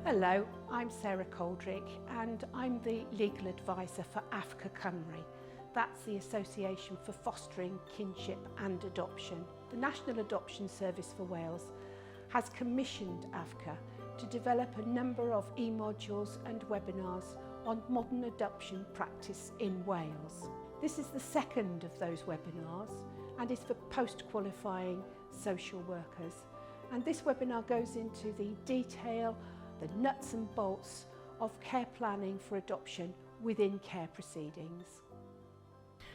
Hello, I'm Sarah Coldrick and I'm the legal advisor for AFCA Cymru. That's the Association for Fostering, Kinship and Adoption. The National Adoption Service for Wales has commissioned AFCA to develop a number of e-modules and webinars on modern adoption practice in Wales. This is the second of those webinars and is for post-qualifying social workers. And this webinar goes into the detail, the nuts and bolts of care planning for adoption within care proceedings.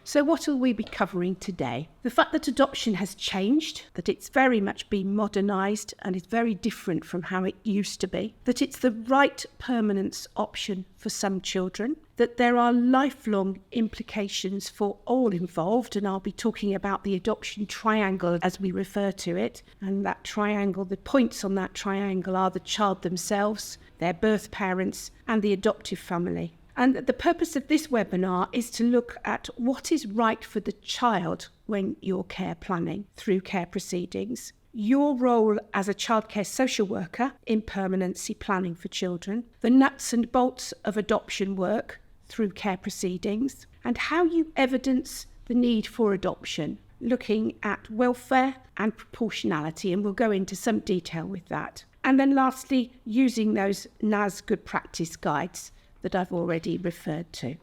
So what will we be covering today? The fact that adoption has changed, that it's very much been modernised and is very different from how it used to be, that it's the right permanence option for some children, that there are lifelong implications for all involved, and I'll be talking about the adoption triangle as we refer to it. And that triangle, the points on that triangle are the child themselves, their birth parents and the adoptive family. And the purpose of this webinar is to look at what is right for the child when you're care planning through care proceedings, your role as a childcare social worker in permanency planning for children, the nuts and bolts of adoption work through care proceedings, and how you evidence the need for adoption, looking at welfare and proportionality, and we'll go into some detail with that. And then lastly, using those NAS good practice guides that I've already referred to.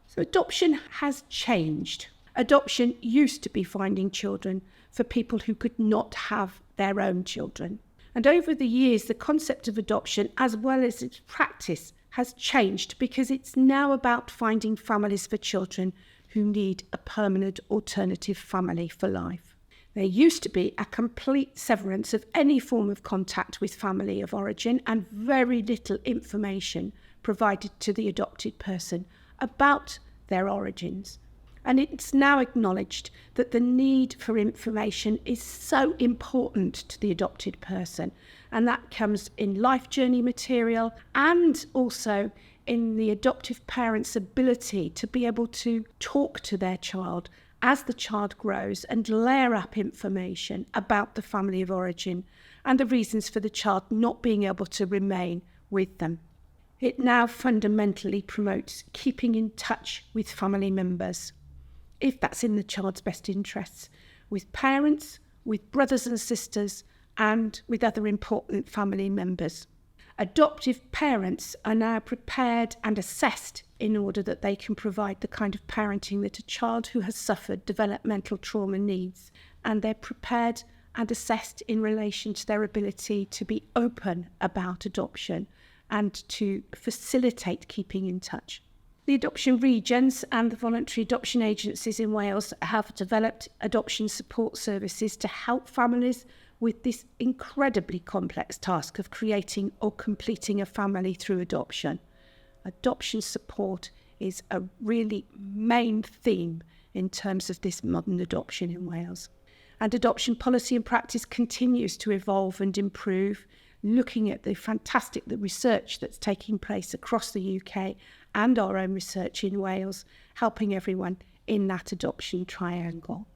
So adoption has changed. Adoption used to be finding children for people who could not have their own children. And over the years, the concept of adoption, as well as its practice, has changed because it's now about finding families for children who need a permanent alternative family for life. There used to be a complete severance of any form of contact with family of origin and very little information provided to the adopted person about their origins. And it's now acknowledged that the need for information is so important to the adopted person, and that comes in life journey material and also in the adoptive parent's ability to be able to talk to their child as the child grows and layer up information about the family of origin and the reasons for the child not being able to remain with them. It now fundamentally promotes keeping in touch with family members, if that's in the child's best interests, with parents, with brothers and sisters, and with other important family members. Adoptive parents are now prepared and assessed in order that they can provide the kind of parenting that a child who has suffered developmental trauma needs, and they're prepared and assessed in relation to their ability to be open about adoption and to facilitate keeping in touch. The adoption regions and the voluntary adoption agencies in Wales have developed adoption support services to help families with this incredibly complex task of creating or completing a family through adoption. Adoption support is a really main theme in terms of this modern adoption in Wales. And adoption policy and practice continues to evolve and improve, looking at the fantastic research that's taking place across the UK and our own research in Wales, helping everyone in that adoption triangle.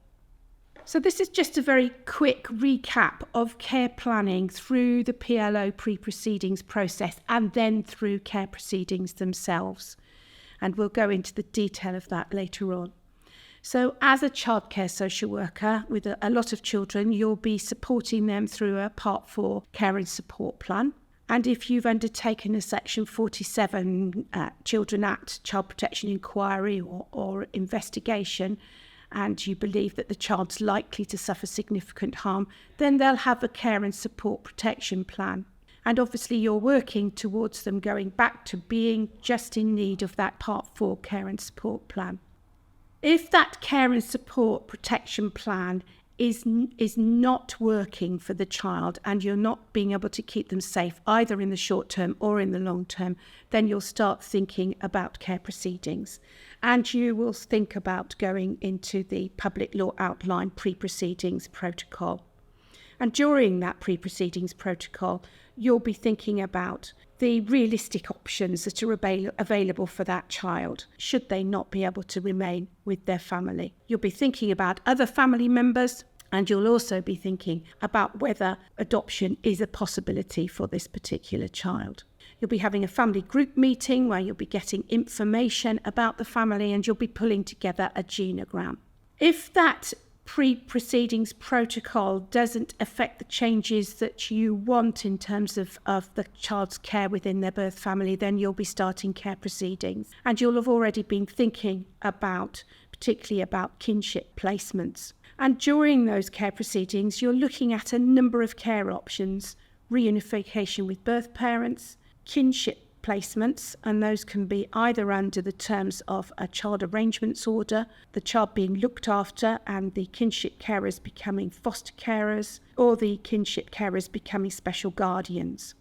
So this is just a very quick recap of care planning through the PLO pre-proceedings process and then through care proceedings themselves. And we'll go into the detail of that later on. So as a childcare social worker with a lot of children, you'll be supporting them through a Part 4 care and support plan. And if you've undertaken a Section 47 Children Act Child Protection Inquiry or investigation, and you believe that the child's likely to suffer significant harm, then they'll have a care and support protection plan. And obviously you're working towards them going back to being just in need of that Part 4 care and support plan. If that care and support protection plan is not working for the child and you're not being able to keep them safe either in the short term or in the long term, then you'll start thinking about care proceedings. And you will think about going into the public law outline pre-proceedings protocol. And during that pre-proceedings protocol, you'll be thinking about the realistic options that are available for that child, should they not be able to remain with their family. You'll be thinking about other family members And you'll also be thinking about whether adoption is a possibility for this particular child. You'll be having a family group meeting where you'll be getting information about the family and you'll be pulling together a genogram. If that pre-proceedings protocol doesn't affect the changes that you want in terms of the child's care within their birth family, then you'll be starting care proceedings. And you'll have already been thinking particularly about kinship placements. And during those care proceedings, you're looking at a number of care options: reunification with birth parents, kinship placements, and those can be either under the terms of a child arrangements order, the child being looked after and the kinship carers becoming foster carers, or the kinship carers becoming special guardians.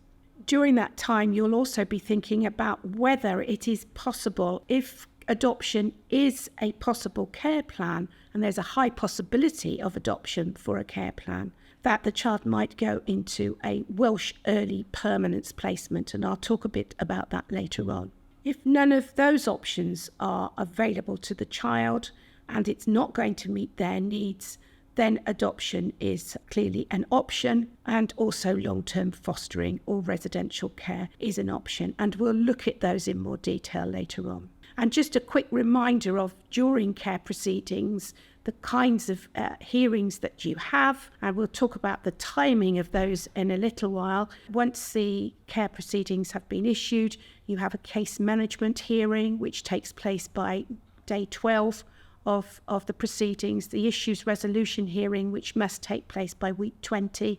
During that time, you'll also be thinking about whether it is possible, if adoption is a possible care plan, and there's a high possibility of adoption for a care plan, that the child might go into a Welsh early permanence placement, and I'll talk a bit about that later on. If none of those options are available to the child and it's not going to meet their needs, then adoption is clearly an option, and also long-term fostering or residential care is an option, and we'll look at those in more detail later on. And just a quick reminder of, during care proceedings, the kinds of hearings that you have, and we'll talk about the timing of those in a little while. Once the care proceedings have been issued, you have a case management hearing, which takes place by day 12 of the proceedings, the issues resolution hearing, which must take place by week 20,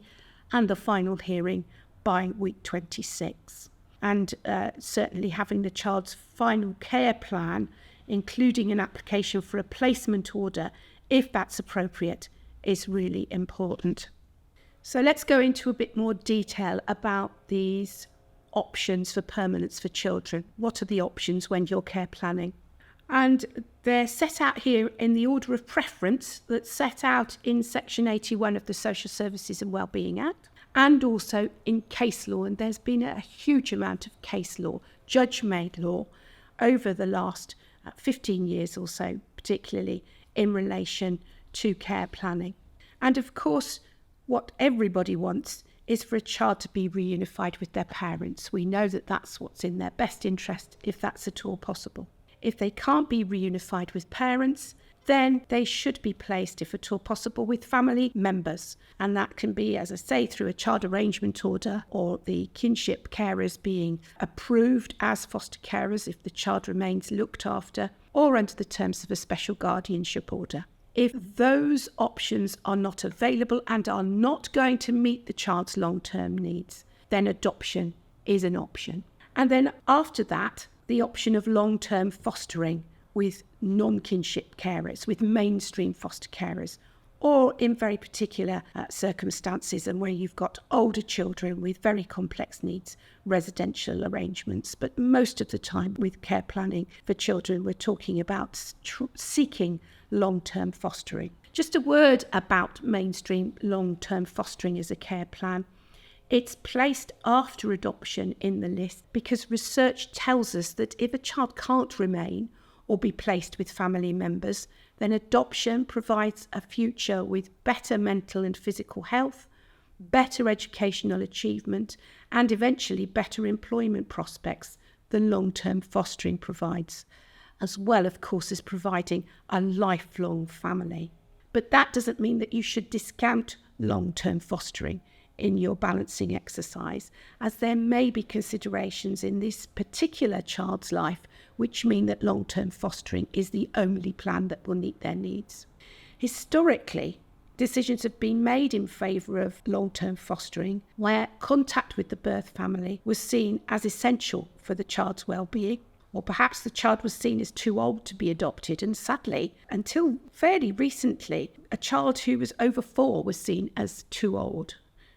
and the final hearing by week 26. And certainly having the child's final care plan, including an application for a placement order, if that's appropriate, is really important. So let's go into a bit more detail about these options for permanence for children. What are the options when you're care planning? And they're set out here in the order of preference that's set out in Section 81 of the Social Services and Wellbeing Act, and also in case law. And there's been a huge amount of case law, judge-made law, over the last 15 years or so, particularly in relation to care planning. And of course, what everybody wants is for a child to be reunified with their parents. We know that that's what's in their best interest, if that's at all possible. If they can't be reunified with parents, then they should be placed, if at all possible, with family members. And that can be, as I say, through a child arrangement order, or the kinship carers being approved as foster carers if the child remains looked after, or under the terms of a special guardianship order. If those options are not available and are not going to meet the child's long-term needs, then adoption is an option. And then after that, the option of long-term fostering with non-kinship carers, with mainstream foster carers, or in very particular circumstances and where you've got older children with very complex needs, residential arrangements. But most of the time with care planning for children, we're talking about seeking long-term fostering. Just a word about mainstream long-term fostering as a care plan. It's placed after adoption in the list because research tells us that if a child can't remain or be placed with family members, then adoption provides a future with better mental and physical health, better educational achievement, and eventually better employment prospects than long-term fostering provides, as well, of course, as providing a lifelong family. But that doesn't mean that you should discount long-term fostering in your balancing exercise, as there may be considerations in this particular child's life which mean that long-term fostering is the only plan that will meet their needs. Historically, decisions have been made in favour of long-term fostering where contact with the birth family was seen as essential for the child's well-being, or perhaps the child was seen as too old to be adopted, and sadly, until fairly recently, a child who was over 4 was seen as too old.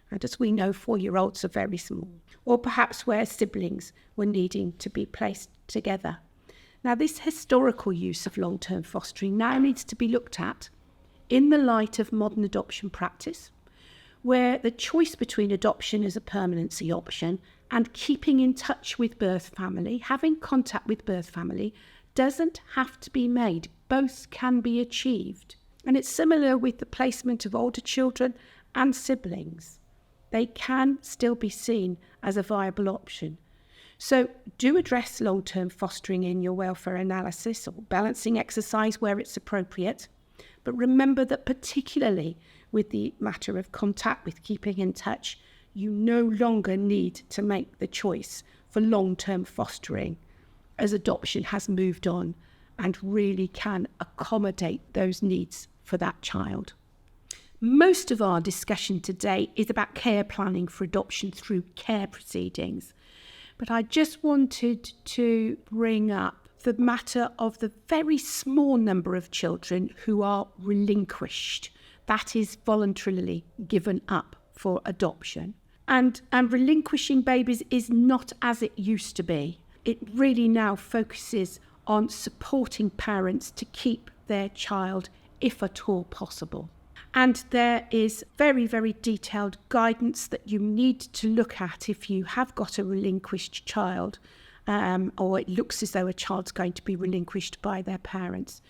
And as we know, 4-year-olds are very small. Or perhaps where siblings were needing to be placed together. Now, this historical use of long-term fostering now needs to be looked at in the light of modern adoption practice, where the choice between adoption as a permanency option and keeping in touch with birth family, having contact with birth family, doesn't have to be made. Both can be achieved. And it's similar with the placement of older children and siblings. They can still be seen as a viable option. So do address long-term fostering in your welfare analysis or balancing exercise where it's appropriate. But remember that particularly with the matter of contact, with keeping in touch, you no longer need to make the choice for long-term fostering, as adoption has moved on and really can accommodate those needs for that child. Most of our discussion today is about care planning for adoption through care proceedings. But I just wanted to bring up the matter of the very small number of children who are relinquished, that is voluntarily given up for adoption. And relinquishing babies is not as it used to be. It really now focuses on supporting parents to keep their child, if at all possible. And there is very, very detailed guidance that you need to look at if you have got a relinquished child, or it looks as though a child's going to be relinquished by their parents.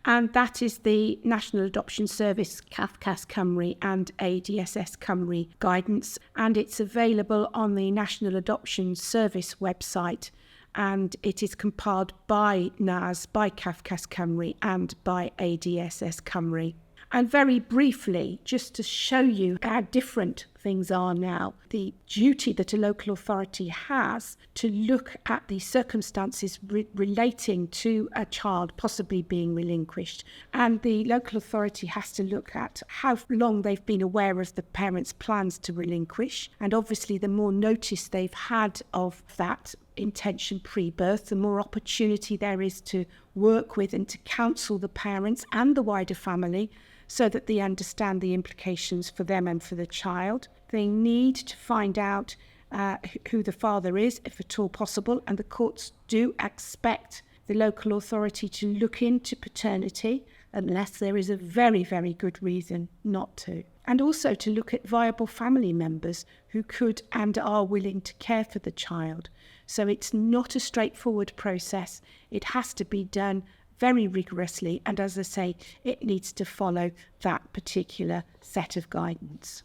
And that is the National Adoption Service, CAFCAS Cymru and ADSS Cymru guidance. And it's available on the National Adoption Service website. And it is compiled by NAS, by CAFCAS Cymru and by ADSS Cymru. And very briefly, just to show you how different things are now, the duty that a local authority has to look at the circumstances relating to a child possibly being relinquished. And the local authority has to look at how long they've been aware of the parents' plans to relinquish. And obviously, the more notice they've had of that intention pre-birth, the more opportunity there is to work with and to counsel the parents and the wider family so that they understand the implications for them and for the child. They need to find out who the father is, if at all possible, and the courts do expect the local authority to look into paternity unless there is a very, very good reason not to. And also to look at viable family members who could and are willing to care for the child. So it's not a straightforward process. It has to be done very rigorously, and as I say, it needs to follow that particular set of guidance.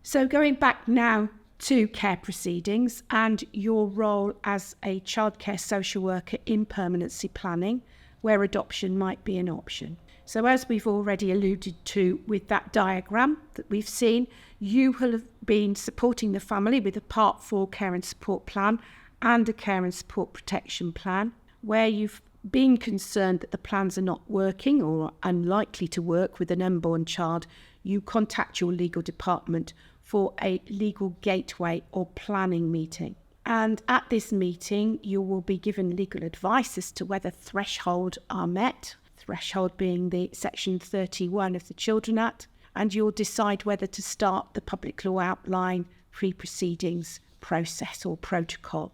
So going back now to care proceedings and your role as a childcare social worker in permanency planning, where adoption might be an option. So as we've already alluded to with that diagram that we've seen, you will have been supporting the family with a Part 4 care and support plan and a care and support protection plan, where you've been concerned that the plans are not working or unlikely to work with an unborn child. You contact your legal department for a legal gateway or planning meeting. And at this meeting, you will be given legal advice as to whether thresholds are met, threshold being the Section 31 of the Children Act, and you'll decide whether to start the public law outline pre-proceedings process or protocol.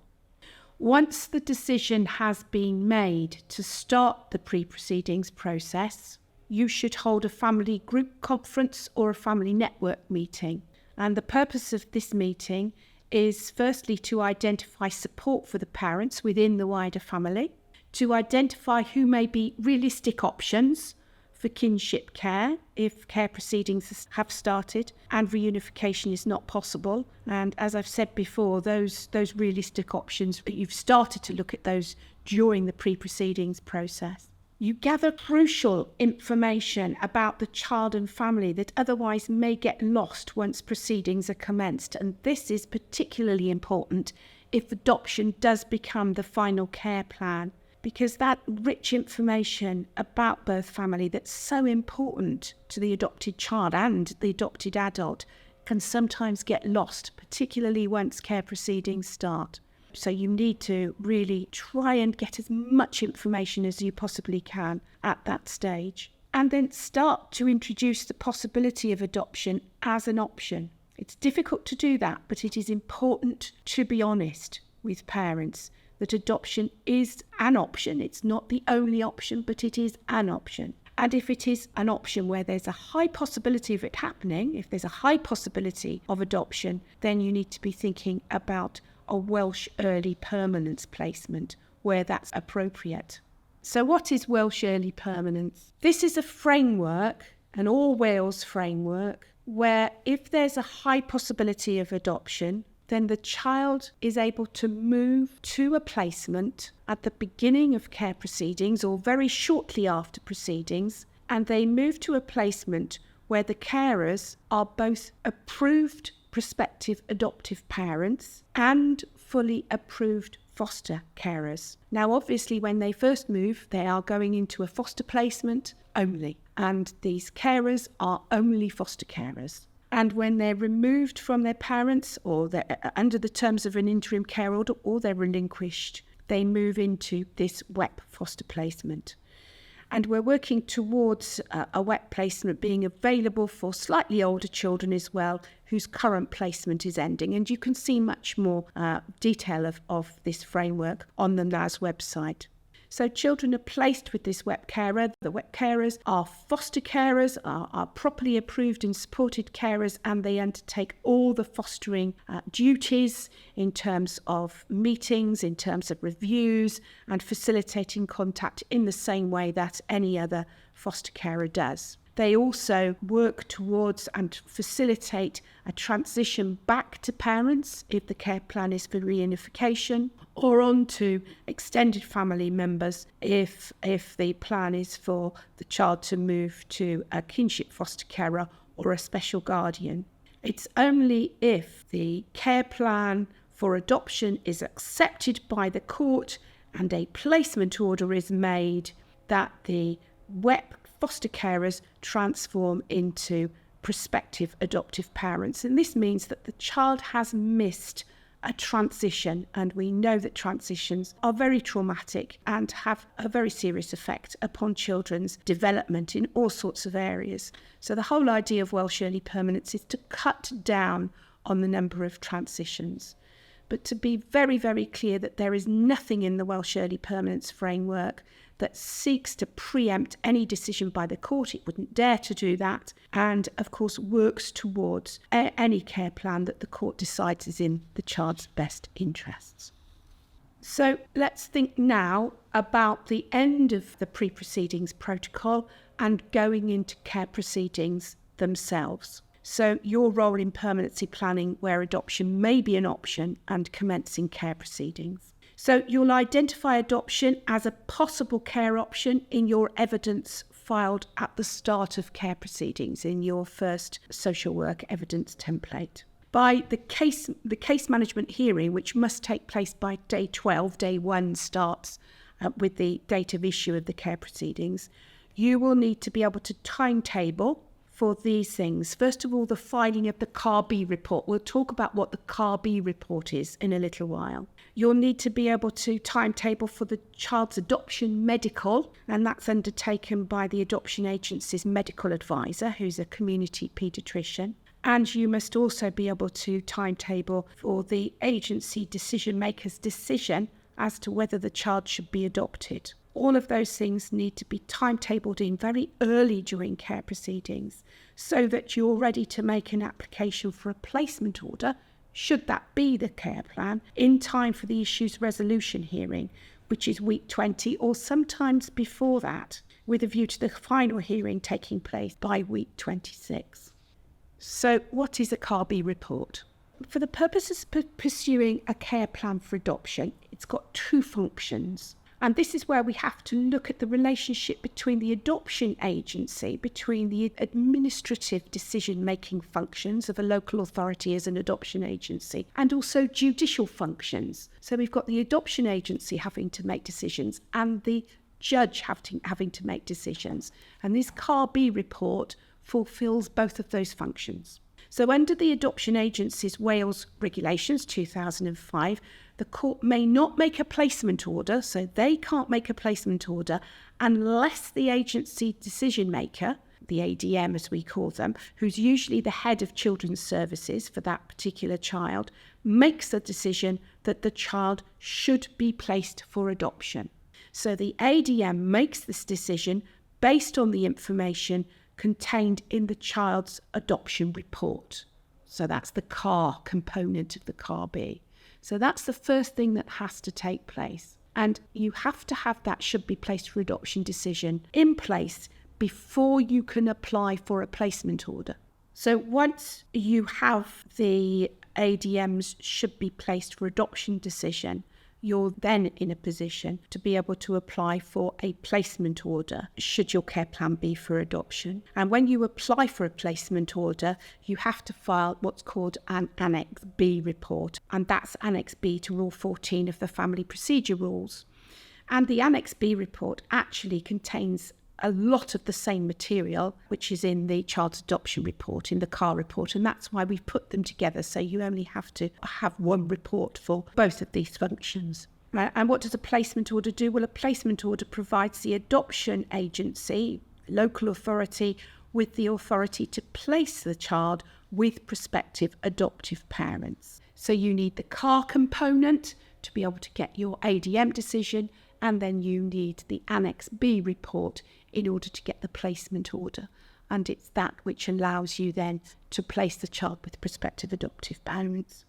Once the decision has been made to start the pre-proceedings process, you should hold a family group conference or a family network meeting. And the purpose of this meeting is firstly to identify support for the parents within the wider family, to identify who may be realistic options for kinship care if care proceedings have started and reunification is not possible. And as I've said before, those realistic options, you've started to look at those during the pre-proceedings process. You gather crucial information about the child and family that otherwise may get lost once proceedings are commenced. And this is particularly important if adoption does become the final care plan, because that rich information about birth family that's so important to the adopted child and the adopted adult can sometimes get lost, particularly once care proceedings start. So you need to really try and get as much information as you possibly can at that stage. And then start to introduce the possibility of adoption as an option. It's difficult to do that, but it is important to be honest with parents that adoption is an option. It's not the only option, but it is an option. And if it is an option where there's a high possibility of it happening, if there's a high possibility of adoption, then you need to be thinking about a Welsh early permanence placement where that's appropriate. So what is Welsh Early Permanence? This is a framework, an all Wales framework, where if there's a high possibility of adoption, then the child is able to move to a placement at the beginning of care proceedings or very shortly after proceedings, and they move to a placement where the carers are both approved prospective adoptive parents and fully approved foster carers. Now, obviously, when they first move, they are going into a foster placement only, and these carers are only foster carers. And when they're removed from their parents or they're under the terms of an interim care order or they're relinquished, they move into this WEP foster placement. And we're working towards a WEP placement being available for slightly older children as well, whose current placement is ending. And you can see much more detail of this framework on the NAS website. So children are placed with this WEP carer. The WEP carers are foster carers, are properly approved and supported carers, and they undertake all the fostering duties in terms of meetings, in terms of reviews, and facilitating contact in the same way that any other foster carer does. They also work towards and facilitate a transition back to parents if the care plan is for reunification, or on to extended family members if the plan is for the child to move to a kinship foster carer or a special guardian. It's only if the care plan for adoption is accepted by the court and a placement order is made that the WEP foster carers transform into prospective adoptive parents. And this means that the child has missed a transition, and we know that transitions are very traumatic and have a very serious effect upon children's development in all sorts of areas. So the whole idea of Welsh Early Permanence is to cut down on the number of transitions. But to be very, very clear that there is nothing in the Welsh Early Permanence framework that seeks to preempt any decision by the court. It wouldn't dare to do that. And, of course, works towards any care plan that the court decides is in the child's best interests. So let's think now about the end of the pre-proceedings protocol and going into care proceedings themselves. So your role in permanency planning where adoption may be an option and commencing care proceedings. So you'll identify adoption as a possible care option in your evidence filed at the start of care proceedings in your first social work evidence template. By the case management hearing, which must take place by day 12, day 1 starts with the date of issue of the care proceedings, you will need to be able to timetable for these things. First of all, the filing of the Car B report. We'll talk about what the Car B report is in a little while. You'll need to be able to timetable for the child's adoption medical, and that's undertaken by the adoption agency's medical advisor, who's a community paediatrician. And you must also be able to timetable for the agency decision maker's decision as to whether the child should be adopted. All of those things need to be timetabled in very early during care proceedings so that you're ready to make an application for a placement order, should that be the care plan, in time for the issue's resolution hearing, which is week 20 or sometimes before that, with a view to the final hearing taking place by week 26. So what is a Car B report? For the purposes of pursuing a care plan for adoption, it's got two functions. And this is where we have to look at the relationship between the adoption agency, between the administrative decision-making functions of a local authority as an adoption agency, and also judicial functions. So we've got the adoption agency having to make decisions and the judge having to make decisions. And this Car B report fulfills both of those functions. So under the Adoption Agency's Wales Regulations 2005, the court may not make a placement order, so they can't make a placement order unless the agency decision maker, the ADM as we call them, who's usually the head of children's services for that particular child, makes the decision that the child should be placed for adoption. So the ADM makes this decision based on the information contained in the child's adoption report. So that's the CAR component of the Car B. So that's the first thing that has to take place. And you have to have that should be placed for adoption decision in place before you can apply for a placement order. So once you have the ADMs should be placed for adoption decision, you're then in a position to be able to apply for a placement order should your care plan be for adoption. And when you apply for a placement order, you have to file what's called an Annex B report, and that's Annex B to Rule 14 of the Family Procedure Rules. And the Annex B report actually contains a lot of the same material which is in the child's adoption report, in the CAR report, and that's why we've put them together, so you only have to have one report for both of these functions. And what does a placement order do? Well, a placement order provides the adoption agency, local authority, with the authority to place the child with prospective adoptive parents. So you need the CAR component to be able to get your ADM decision, and then you need the Annex B report in order to get the placement order. And it's that which allows you then to place the child with prospective adoptive parents.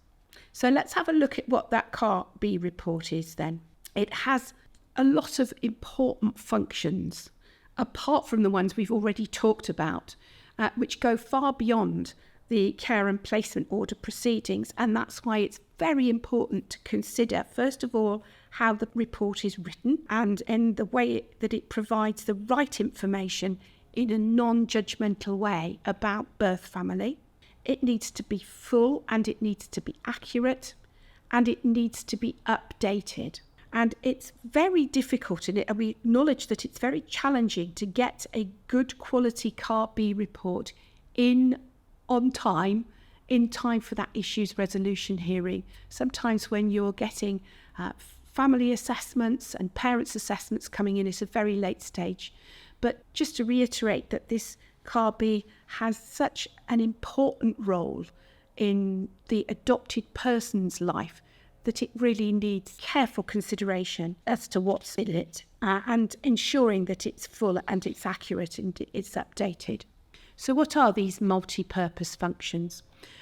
So let's have a look at what that CAR B report is then. It has a lot of important functions, apart from the ones we've already talked about, which go far beyond the care and placement order proceedings. And that's why it's very important to consider, first of all, how the report is written and in the way that it provides the right information in a non-judgmental way about birth family. It needs to be full and it needs to be accurate and it needs to be updated. And it's very difficult, and we acknowledge that it's very challenging to get a good quality CAR B report in time for that issues resolution hearing. Sometimes when you're getting family assessments and parents assessments coming in at a very late stage. But just to reiterate that this CAR B has such an important role in the adopted person's life that it really needs careful consideration as to what's in it and ensuring that it's full and it's accurate and it's updated. So what are these multi-purpose functions?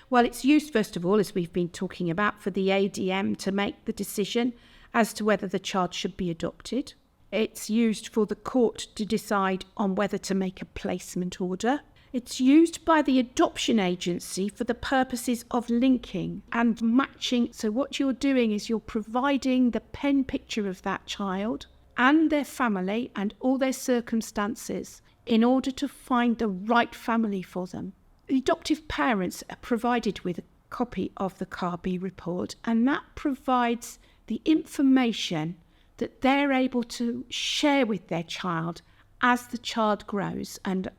Well, it's used, first of all, as we've been talking about, for the ADM to make the decision as to whether the child should be adopted. It's used for the court to decide on whether to make a placement order. It's used by the adoption agency for the purposes of linking and matching. So what you're doing is you're providing the pen picture of that child and their family and all their circumstances in order to find the right family for them. The adoptive parents are provided with a copy of the CAR B report, and that provides the information that they're able to share with their child as the child grows and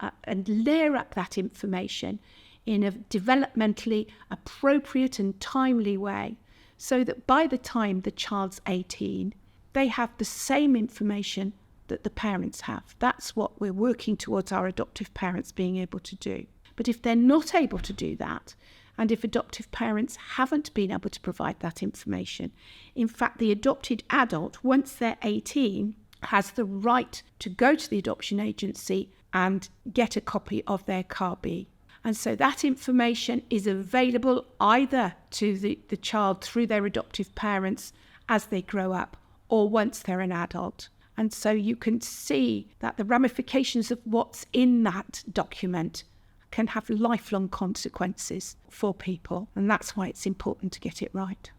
layer up that information in a developmentally appropriate and timely way so that by the time the child's 18, they have the same information that the parents have. That's what we're working towards our adoptive parents being able to do. But if they're not able to do that, and if adoptive parents haven't been able to provide that information, in fact, the adopted adult, once they're 18, has the right to go to the adoption agency and get a copy of their CAR B. And so that information is available either to the child through their adoptive parents as they grow up or once they're an adult. And so you can see that the ramifications of what's in that document can have lifelong consequences for people. And that's why it's important to get it right.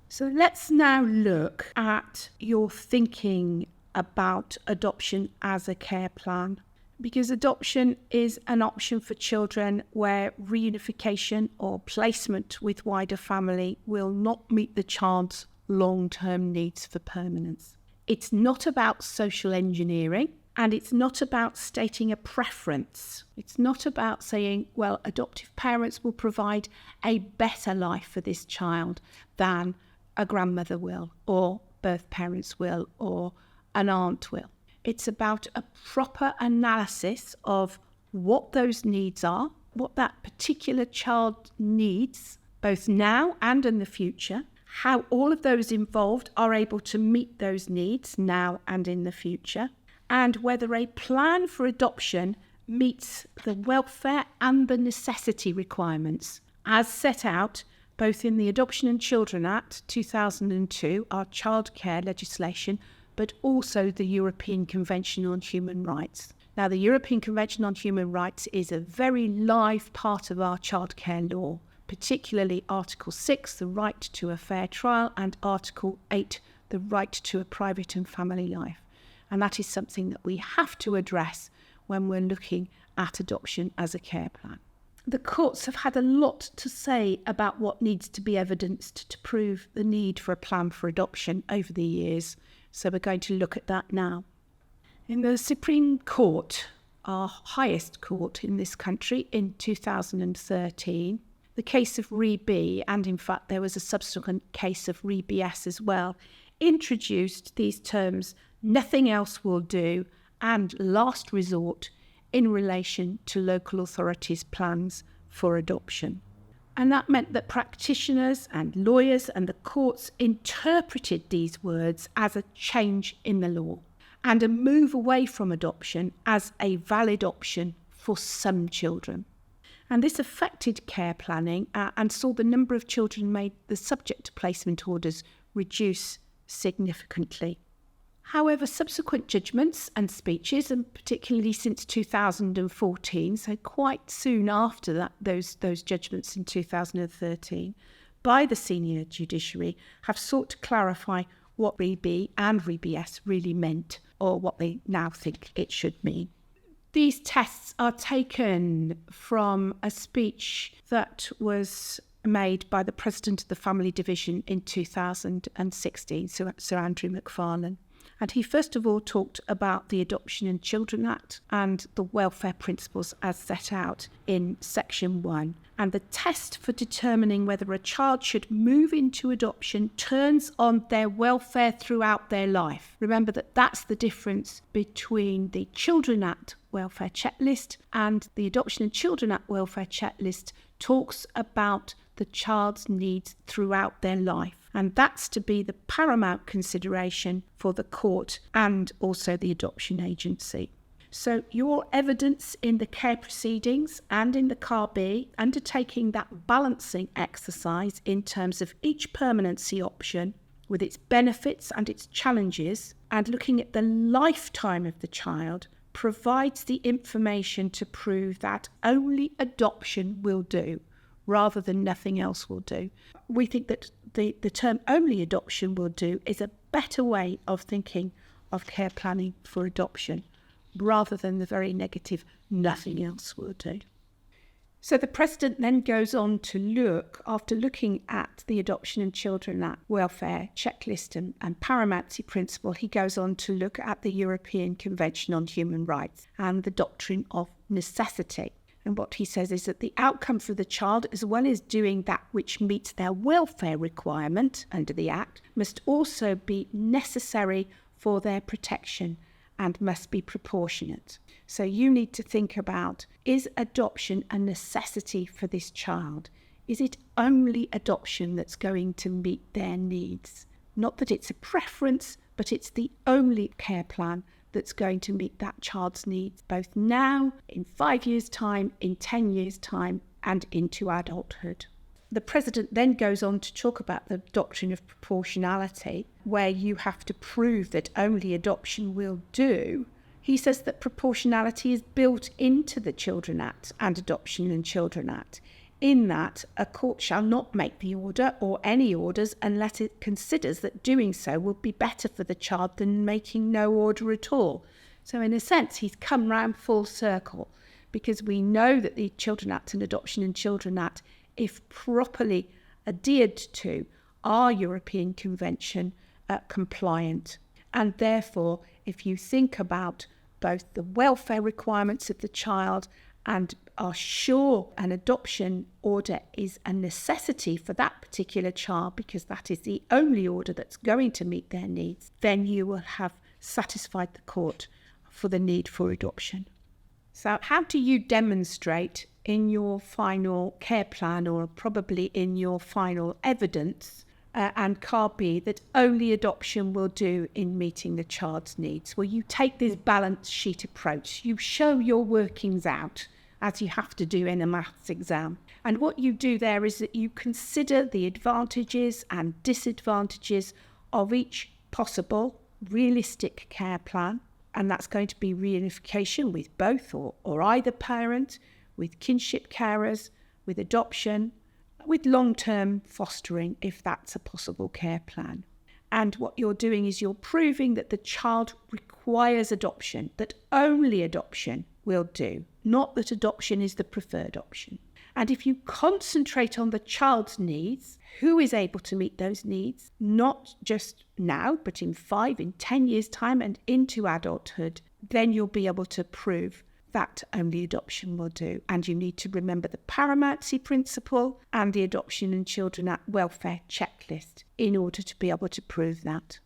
So let's now look at your thinking about adoption as a care plan, because adoption is an option for children where reunification or placement with wider family will not meet the child's long-term needs for permanence. It's not about social engineering, and it's not about stating a preference. It's not about saying, well, adoptive parents will provide a better life for this child than a grandmother will, or birth parents will, or an aunt will. It's about a proper analysis of what those needs are, what that particular child needs, both now and in the future, how all of those involved are able to meet those needs now and in the future, and whether a plan for adoption meets the welfare and the necessity requirements as set out both in the Adoption and Children Act 2002, our childcare legislation, but also the European Convention on Human Rights. Now, the European Convention on Human Rights is a very live part of our childcare law, particularly Article 6, the right to a fair trial, and Article 8, the right to a private and family life. And that is something that we have to address when we're looking at adoption as a care plan. The courts have had a lot to say about what needs to be evidenced to prove the need for a plan for adoption over the years, so we're going to look at that now. In the Supreme Court, our highest court in this country, in 2013, the case of Re B, and in fact there was a subsequent case of Re BS as well, introduced these terms, nothing else will do, and last resort, in relation to local authorities' plans for adoption. And that meant that practitioners and lawyers and the courts interpreted these words as a change in the law and a move away from adoption as a valid option for some children. And this affected care planning and saw the number of children made the subject to placement orders reduce significantly. However, subsequent judgments and speeches, and particularly since 2014, so quite soon after that, those judgments in 2013, by the senior judiciary, have sought to clarify what Re B and Re BS really meant, or what they now think it should mean. These tests are taken from a speech that was made by the President of the Family Division in 2016, Sir Andrew McFarlane. And he first of all talked about the Adoption and Children Act and the welfare principles as set out in Section 1. And the test for determining whether a child should move into adoption turns on their welfare throughout their life. Remember that that's the difference between the Children Act welfare checklist and the Adoption and Children Act welfare checklist talks about the child's needs throughout their life. And that's to be the paramount consideration for the court and also the adoption agency. So your evidence in the care proceedings and in the Car B, undertaking that balancing exercise in terms of each permanency option with its benefits and its challenges, and looking at the lifetime of the child, provides the information to prove that only adoption will do, rather than nothing else will do. We think that the term only adoption will do is a better way of thinking of care planning for adoption, rather than the very negative nothing else will do. So the President then goes on to look, after looking at the Adoption and Children Act welfare checklist and paramountcy principle, he goes on to look at the European Convention on Human Rights and the doctrine of necessity. And what he says is that the outcome for the child, as well as doing that which meets their welfare requirement under the Act, must also be necessary for their protection and must be proportionate. So you need to think about, is adoption a necessity for this child? Is it only adoption that's going to meet their needs? Not that it's a preference, but it's the only care plan that's going to meet that child's needs, both now, in 5 years' time, in 10 years' time, and into adulthood. The President then goes on to talk about the doctrine of proportionality, where you have to prove that only adoption will do. He says that proportionality is built into the Children Act and Adoption and Children Act, in that a court shall not make the order or any orders unless it considers that doing so will be better for the child than making no order at all. So in a sense, he's come round full circle, because we know that the Children Act and Adoption and Children Act, if properly adhered to, are European Convention compliant. And therefore, if you think about both the welfare requirements of the child and are sure an adoption order is a necessity for that particular child, because that is the only order that's going to meet their needs, then you will have satisfied the court for the need for adoption. So how do you demonstrate in your final care plan, or probably in your final evidence and Car B, that only adoption will do in meeting the child's needs? Well, you take this balance sheet approach. You show your workings out as you have to do in a maths exam. And what you do there is that you consider the advantages and disadvantages of each possible realistic care plan. And that's going to be reunification with both or either parent, with kinship carers, with adoption, with long-term fostering if that's a possible care plan. And what you're doing is you're proving that the child requires adoption, that only adoption will do, not that adoption is the preferred option. And if you concentrate on the child's needs, who is able to meet those needs, not just now, but in 5, in 10 years' time and into adulthood, then you'll be able to prove that only adoption will do. And you need to remember the paramountcy principle and the Adoption and Children Act welfare checklist in order to be able to prove that.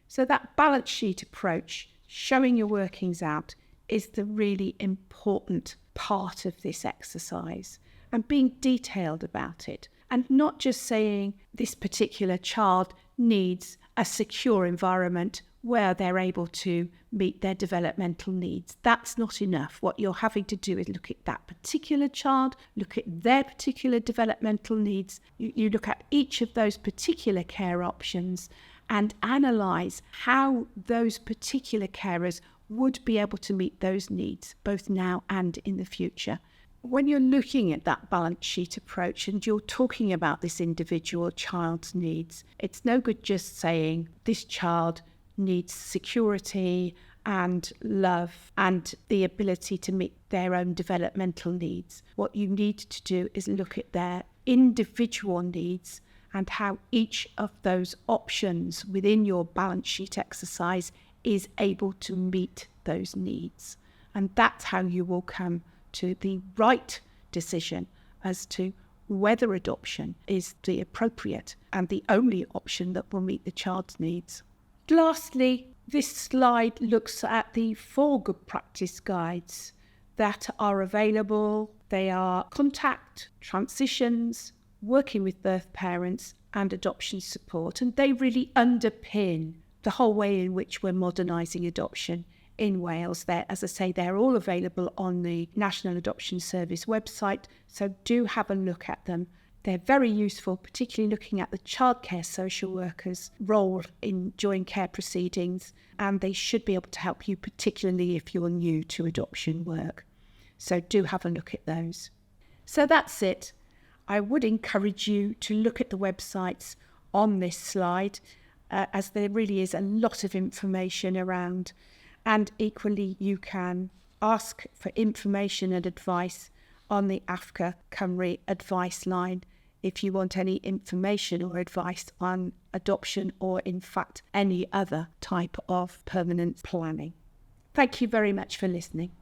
So that balance sheet approach, showing your workings out, is the really important part of this exercise, and being detailed about it, and not just saying this particular child needs a secure environment where they're able to meet their developmental needs. That's not enough. What you're having to do is look at that particular child, look at their particular developmental needs. You look at each of those particular care options and analyse how those particular carers would be able to meet those needs, both now and in the future. When you're looking at that balance sheet approach and you're talking about this individual child's needs, it's no good just saying this child needs security and love and the ability to meet their own developmental needs. What you need to do is look at their individual needs and how each of those options within your balance sheet exercise is able to meet those needs. And that's how you will come to the right decision as to whether adoption is the appropriate and the only option that will meet the child's needs. Lastly, this slide looks at the 4 good practice guides that are available. They are contact, transitions, working with birth parents and adoption support, and they really underpin the whole way in which we're modernising adoption in Wales. As I say, they're all available on the National Adoption Service website, so do have a look at them. They're very useful, particularly looking at the childcare social worker's role in joint care proceedings, and they should be able to help you, particularly if you're new to adoption work. So do have a look at those. So that's it. I would encourage you to look at the websites on this slide, as there really is a lot of information around. And equally, you can ask for information and advice on the AFCA Cymru advice line if you want any information or advice on adoption or, in fact, any other type of permanent planning. Thank you very much for listening.